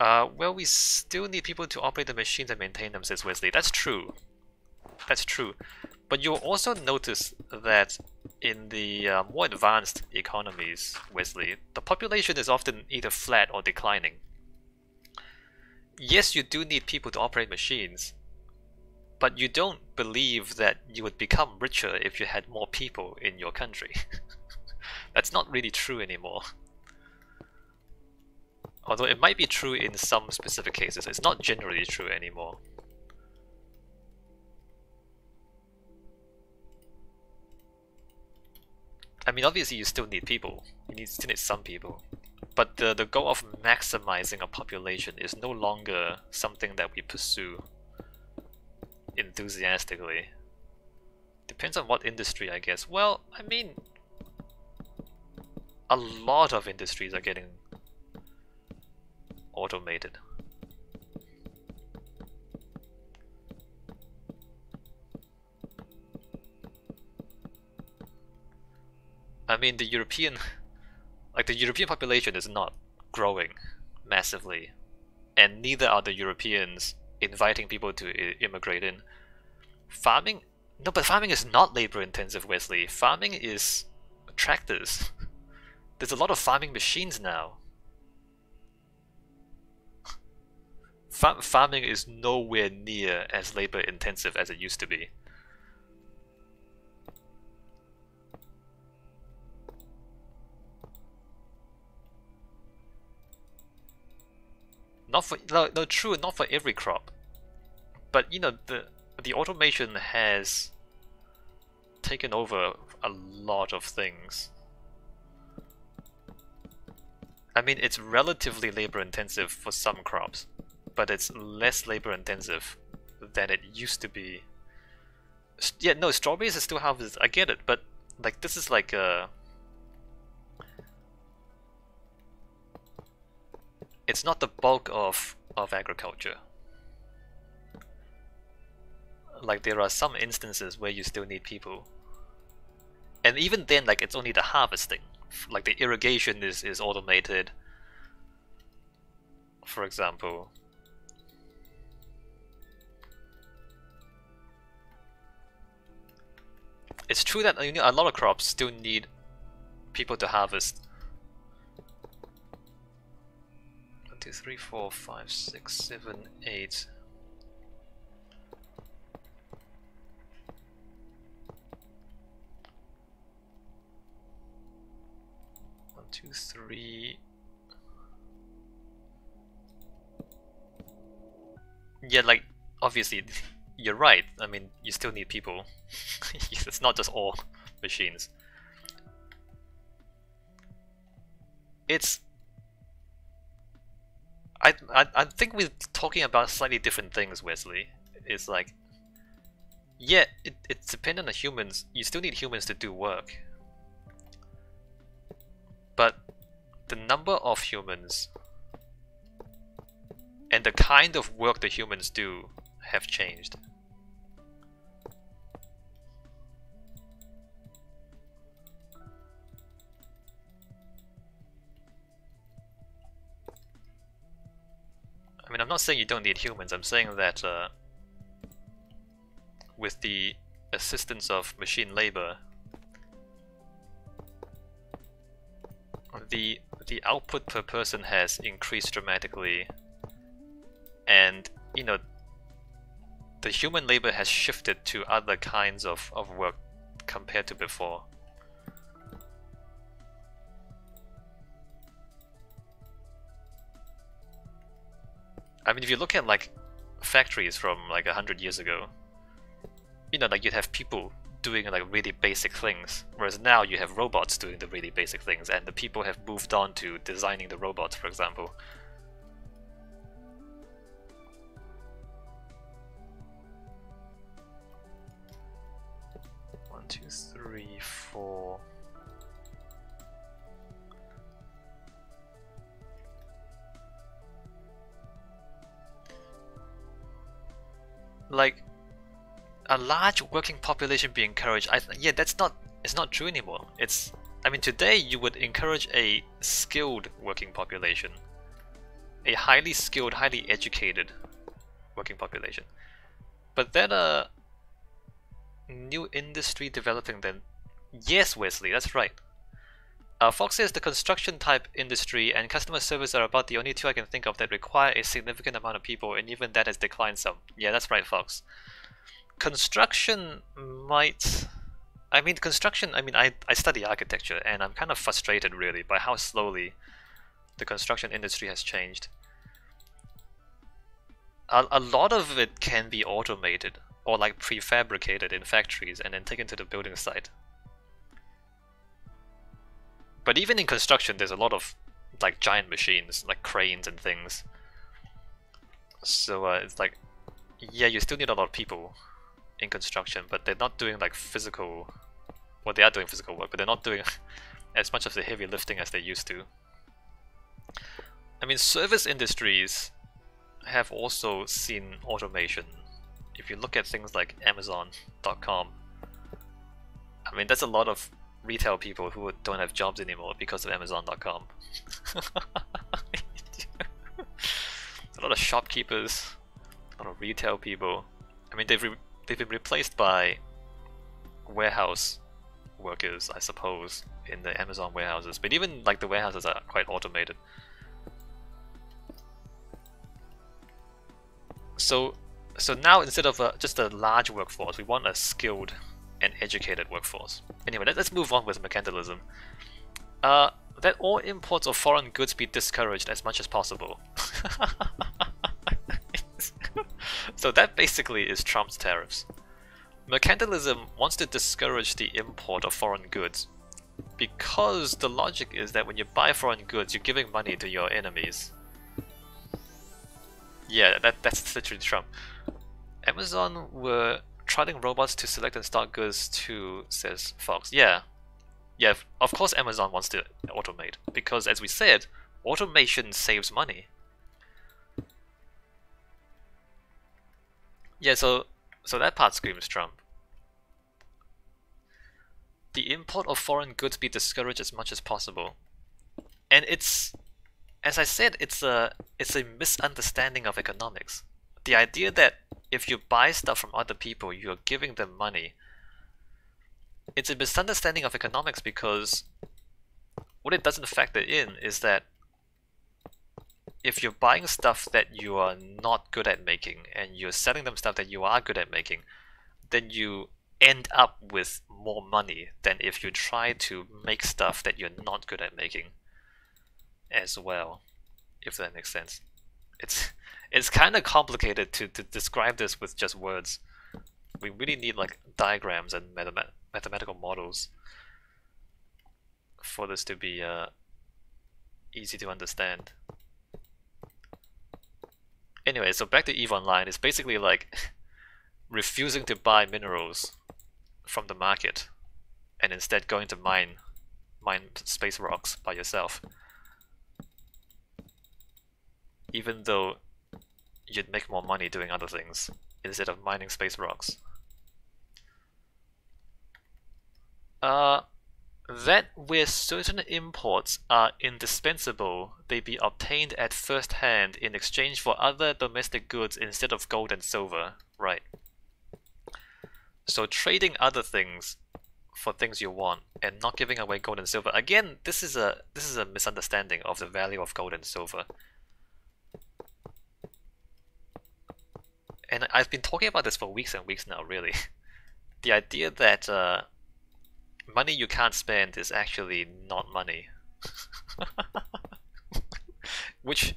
Well, we still need people to operate the machines and maintain them, says Wesley. That's true. That's true. But you'll also notice that in the more advanced economies, Wesley, the population is often either flat or declining. Yes, you do need people to operate machines, but you don't believe that you would become richer if you had more people in your country. That's not really true anymore. Although it might be true in some specific cases, it's not generally true anymore. I mean, obviously you still need people. You still need some people. But the goal of maximizing a population is no longer something that we pursue enthusiastically. Depends on what industry, I guess. Well, I mean, a lot of industries are getting automated. I mean, the European population is not growing massively, and neither are the Europeans inviting people to immigrate in. Farming? No, but farming is not labor intensive, Wesley. Farming is tractors. There's a lot of farming machines now. Farming is nowhere near as labor intensive as it used to be. Not for no, true, not for every crop, but you know the automation has taken over a lot of things. I mean, it's relatively labor intensive for some crops, but it's less labor intensive than it used to be. Yeah, no, strawberries are still harvested. I get it, but like this is like a. It's not the bulk of agriculture. Like there are some instances where you still need people. And even then, like it's only the harvesting. Like the irrigation is automated, for example. It's true that you know, a lot of crops still need people to harvest. 1, 2, 3, 4, 5, 6, 7, 8. One, two, three. Yeah, like obviously you're right. I mean, you still need people. It's not just all machines. It's I think we're talking about slightly different things, Wesley. It's like, yeah, it's dependent on humans. You still need humans to do work. But the number of humans and the kind of work the humans do have changed. I mean, I'm not saying you don't need humans, I'm saying that with the assistance of machine labor, the output per person has increased dramatically, and you know, the human labor has shifted to other kinds of work compared to before. I mean, if you look at like factories from like 100 years ago, you know, like you'd have people doing like really basic things, whereas now you have robots doing the really basic things, and the people have moved on to designing the robots, for example. One, two, three, four. Like a large working population be encouraged. Yeah, it's not true anymore. I mean, today you would encourage a skilled working population, a highly skilled, highly educated working population. But then a new industry developing then. Yes, Wesley, that's right. Fox says the construction type industry and customer service are about the only two I can think of that require a significant amount of people, and even that has declined some. Yeah, that's right, Fox. Construction might... I mean, I study architecture, and I'm kind of frustrated, really, by how slowly the construction industry has changed. A lot of it can be automated, or like prefabricated in factories, and then taken to the building site. But even in construction, there's a lot of like giant machines, like cranes and things. So it's like, yeah, you still need a lot of people in construction, but they're not doing like physical... Well, they are doing physical work, but they're not doing as much of the heavy lifting as they used to. I mean, service industries have also seen automation. If you look at things like Amazon.com, I mean, that's a lot of retail people who don't have jobs anymore because of Amazon.com. A lot of shopkeepers, a lot of retail people. I mean, they've been replaced by warehouse workers, I suppose, in the Amazon warehouses. But even like the warehouses are quite automated. So now instead of just a large workforce, we want a skilled and educated workforce. Anyway, let's move on with mercantilism. That all imports of foreign goods be discouraged as much as possible. So that basically is Trump's tariffs. Mercantilism wants to discourage the import of foreign goods because the logic is that when you buy foreign goods, you're giving money to your enemies. Yeah, that's literally Trump. Amazon were trialing robots to select and stock goods too, says Fox. Yeah, of course Amazon wants to automate, because as we said, automation saves money. Yeah, so that part screams Trump. The import of foreign goods be discouraged as much as possible. And it's, as I said, it's a misunderstanding of economics. The idea that if you buy stuff from other people, you're giving them money. It's a misunderstanding of economics because what it doesn't factor in is that if you're buying stuff that you are not good at making and you're selling them stuff that you are good at making, then you end up with more money than if you try to make stuff that you're not good at making as well, if that makes sense. It's kind of complicated to describe this with just words. We really need like diagrams and mathematical models for this to be easy to understand. Anyway, so back to EVE Online. It's basically like refusing to buy minerals from the market and instead going to mine space rocks by yourself. Even though you'd make more money doing other things instead of mining space rocks. That where certain imports are indispensable, they be obtained at first hand in exchange for other domestic goods instead of gold and silver. Right. So trading other things for things you want and not giving away gold and silver. Again, this is a misunderstanding of the value of gold and silver. And I've been talking about this for weeks and weeks now, really. The idea that money you can't spend is actually not money. Which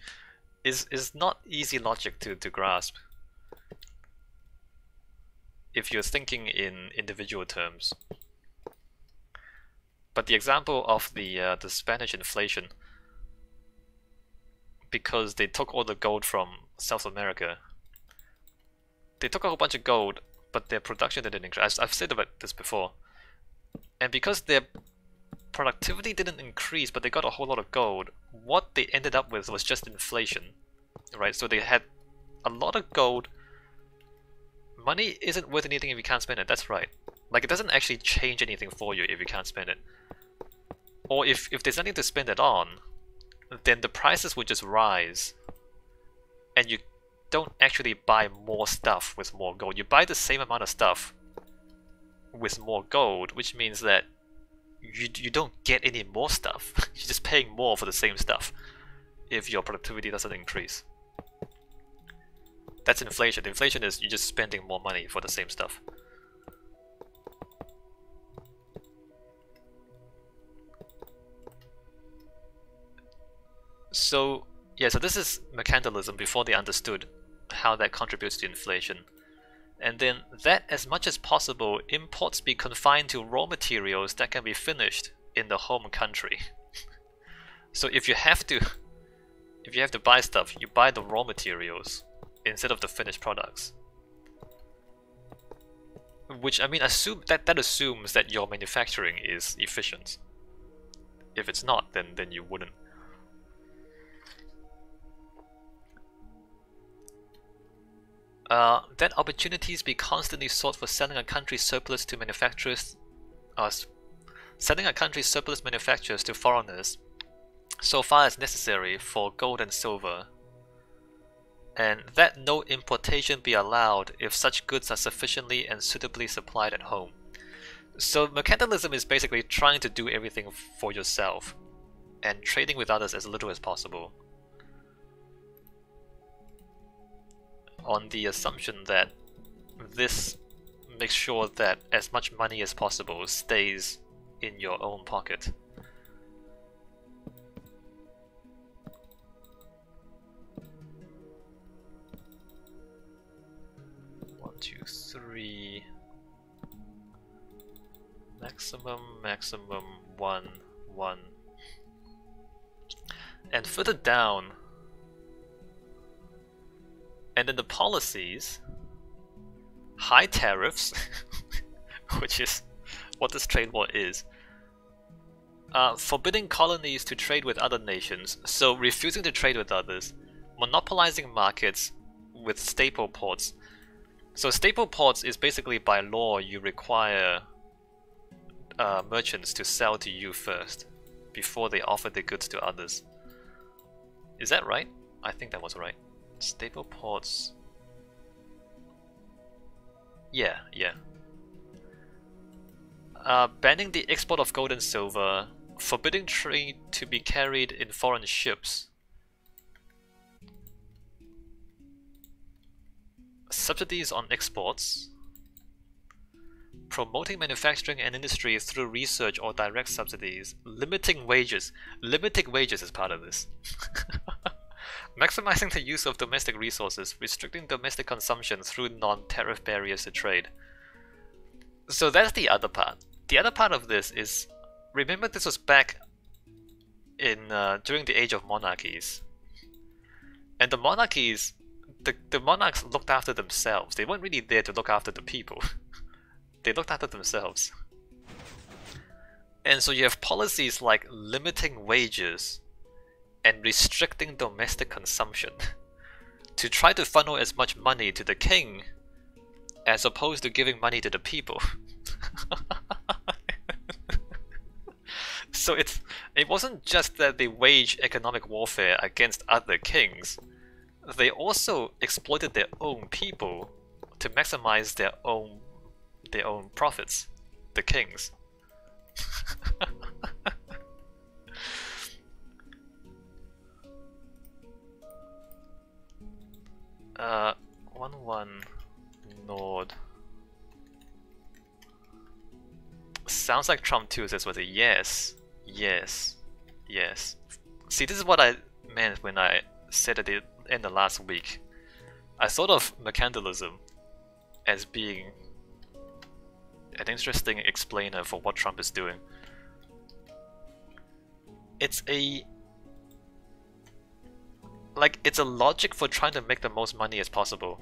is not easy logic to grasp if you're thinking in individual terms. But the example of the Spanish inflation, because they took all the gold from South America, they took a whole bunch of gold, but their production didn't increase. I've said about this before. And because their productivity didn't increase, but they got a whole lot of gold, what they ended up with was just inflation, right? So they had a lot of gold. Money isn't worth anything if you can't spend it, that's right. Like, it doesn't actually change anything for you if you can't spend it. Or if there's nothing to spend it on, then the prices would just rise and you don't actually buy more stuff with more gold. You buy the same amount of stuff with more gold, which means that you don't get any more stuff. You're just paying more for the same stuff if your productivity doesn't increase. That's inflation. Inflation is you're just spending more money for the same stuff. So yeah, so this is mercantilism before they understood how that contributes to inflation. And then that, as much as possible, imports be confined to raw materials that can be finished in the home country. So if you have to buy stuff, you buy the raw materials instead of the finished products. Which, I mean, that assumes that your manufacturing is efficient. If it's not, then you wouldn't. That opportunities be constantly sought for selling a country's surplus to manufacturers, selling a country's surplus manufactures to foreigners, so far as necessary for gold and silver, and that no importation be allowed if such goods are sufficiently and suitably supplied at home. So mercantilism is basically trying to do everything for yourself, and trading with others as little as possible, on the assumption that this makes sure that as much money as possible stays in your own pocket. One, two, three. Maximum, 1, 1. And further down, and then the policies, high tariffs, which is what this trade war is, forbidding colonies to trade with other nations, so refusing to trade with others, monopolizing markets with staple ports. So staple ports is basically by law you require merchants to sell to you first before they offer the goods to others. Is that right? I think that was right. Staple ports. Yeah. Banning the export of gold and silver, forbidding trade to be carried in foreign ships. Subsidies on exports. Promoting manufacturing and industry through research or direct subsidies. Limiting wages. Limiting wages is part of this. Maximizing the use of domestic resources, restricting domestic consumption through non-tariff barriers to trade. So that's the other part. The other part of this is, remember this was back in during the age of monarchies. And the monarchies, the monarchs looked after themselves. They weren't really there to look after the people. They looked after themselves. And so you have policies like limiting wages and restricting domestic consumption to try to funnel as much money to the king as opposed to giving money to the people. So it wasn't just that they waged economic warfare against other kings, they also exploited their own people to maximize their own profits, the kings. 1-1 Nord. Sounds like Trump 2 says was a yes. See, this is what I meant when I said at the end of last week. I thought of mercantilism as being an interesting explainer for what Trump is doing. It's a logic for trying to make the most money as possible,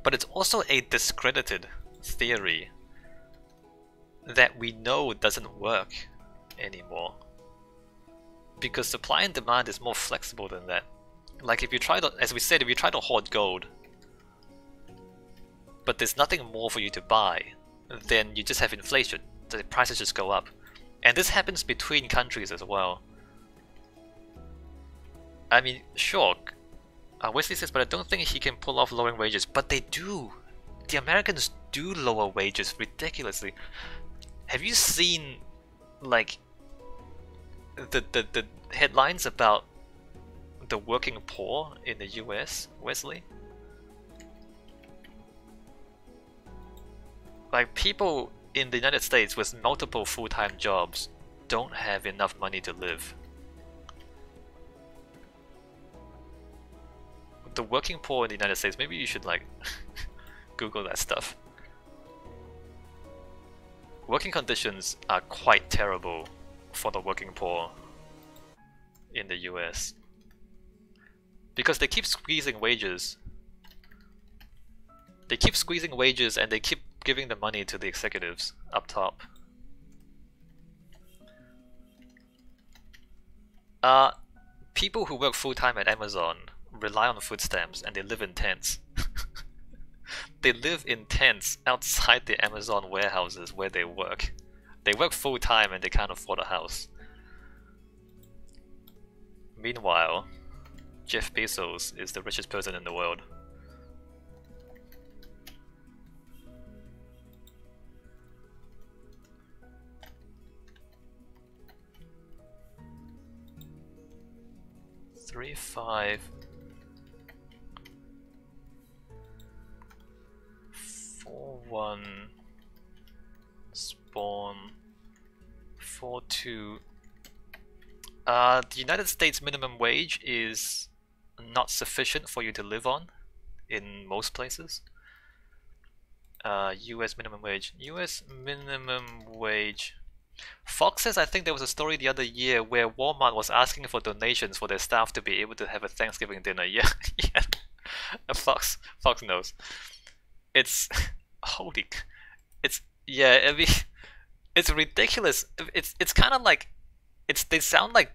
but it's also a discredited theory that we know doesn't work anymore, because supply and demand is more flexible than that. Like if you try to, as we said, if you try to hoard gold, but there's nothing more for you to buy, then you just have inflation. The prices just go up. And this happens between countries as well. I mean, sure, Wesley says, but I don't think he can pull off lowering wages. But they do. The Americans do lower wages ridiculously. Have you seen, like, the headlines about the working poor in the US, Wesley? Like, people in the United States with multiple full-time jobs don't have enough money to live. The working poor in the United States, maybe you should like Google that stuff. Working conditions are quite terrible for the working poor in the US because they keep squeezing wages. They keep squeezing wages and they keep giving the money to the executives up top. People who work full-time at Amazon rely on food stamps and they live in tents. They live in tents outside the Amazon warehouses where they work. They work full-time and they can't afford a house. Meanwhile, Jeff Bezos is the richest person in the world. Three, 5, 4, 1, spawn, 4, 2. The United States minimum wage is not sufficient for you to live on in most places. US minimum wage. US minimum wage. Fox says, I think there was a story the other year where Walmart was asking for donations for their staff to be able to have a Thanksgiving dinner. Yeah, yeah. Fox knows. It's holy. Yeah. I mean, it's ridiculous. It's kind of like they sound like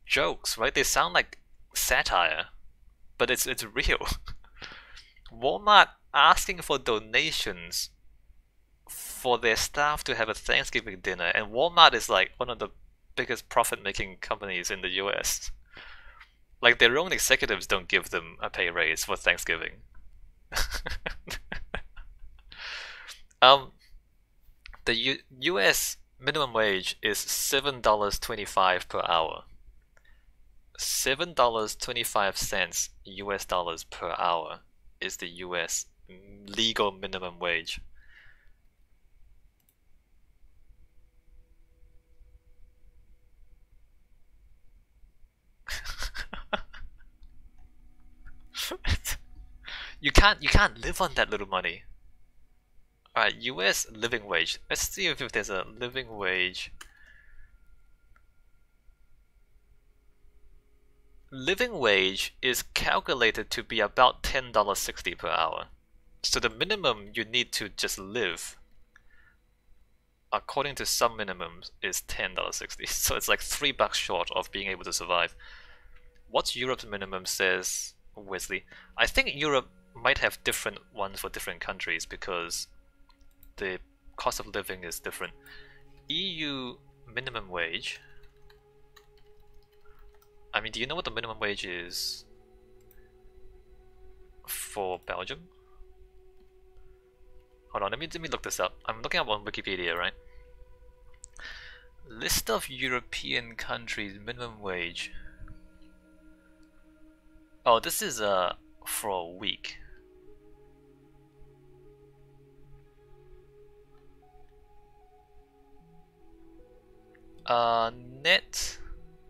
jokes, right? They sound like satire, but it's real. Walmart asking for donations for their staff to have a Thanksgiving dinner, and Walmart is like one of the biggest profit-making companies in the US. Like, their own executives don't give them a pay raise for Thanksgiving. The US minimum wage is $7.25 per hour. $7.25 US dollars per hour is the US legal minimum wage. You can't live on that little money. Alright, US living wage. Let's see if there's a living wage. Living wage is calculated to be about $10.60 per hour. So the minimum you need to just live, according to some minimums, is $10.60. So it's like $3 short of being able to survive. What's Europe's minimum, says Wesley? I think Europe might have different ones for different countries because the cost of living is different. EU minimum wage. I mean, do you know what the minimum wage is for Belgium? Hold on, let me look this up. I'm looking up on Wikipedia, right? List of European countries minimum wage. Oh, this is for a week. Net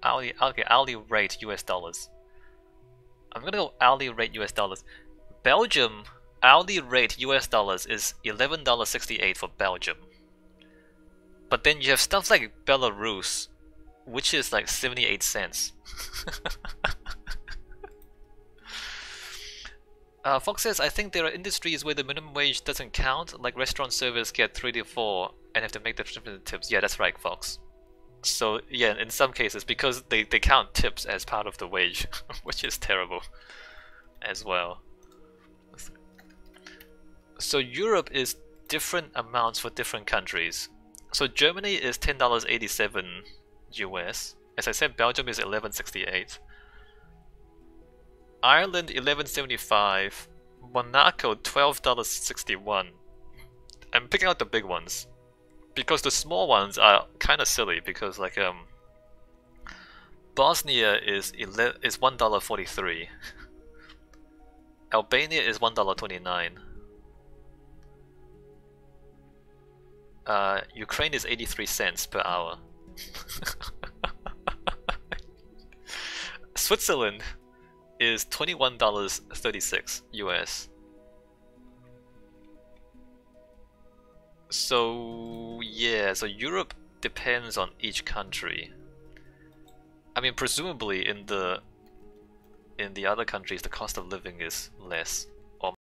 hourly rate US dollars. I'm gonna go hourly rate US dollars. Belgium hourly rate US dollars is $11.68 for Belgium. But then you have stuff like Belarus, which is like 78 cents. Fox says, I think there are industries where the minimum wage doesn't count, like restaurant servers get 3 to 4 and have to make the different tips. Yeah, that's right, Fox. So yeah, in some cases, because they count tips as part of the wage, which is terrible as well. So Europe is different amounts for different countries. So Germany is $10.87 US. As I said, Belgium is $11.68. Ireland $11.75, Monaco $12.61. I'm picking out the big ones because the small ones are kind of silly because like Bosnia is $1.43. Albania is $1.29. Ukraine is 83 cents per hour. Switzerland is $21.36 US. So yeah, so Europe depends on each country. I mean, presumably in the other countries the cost of living is less.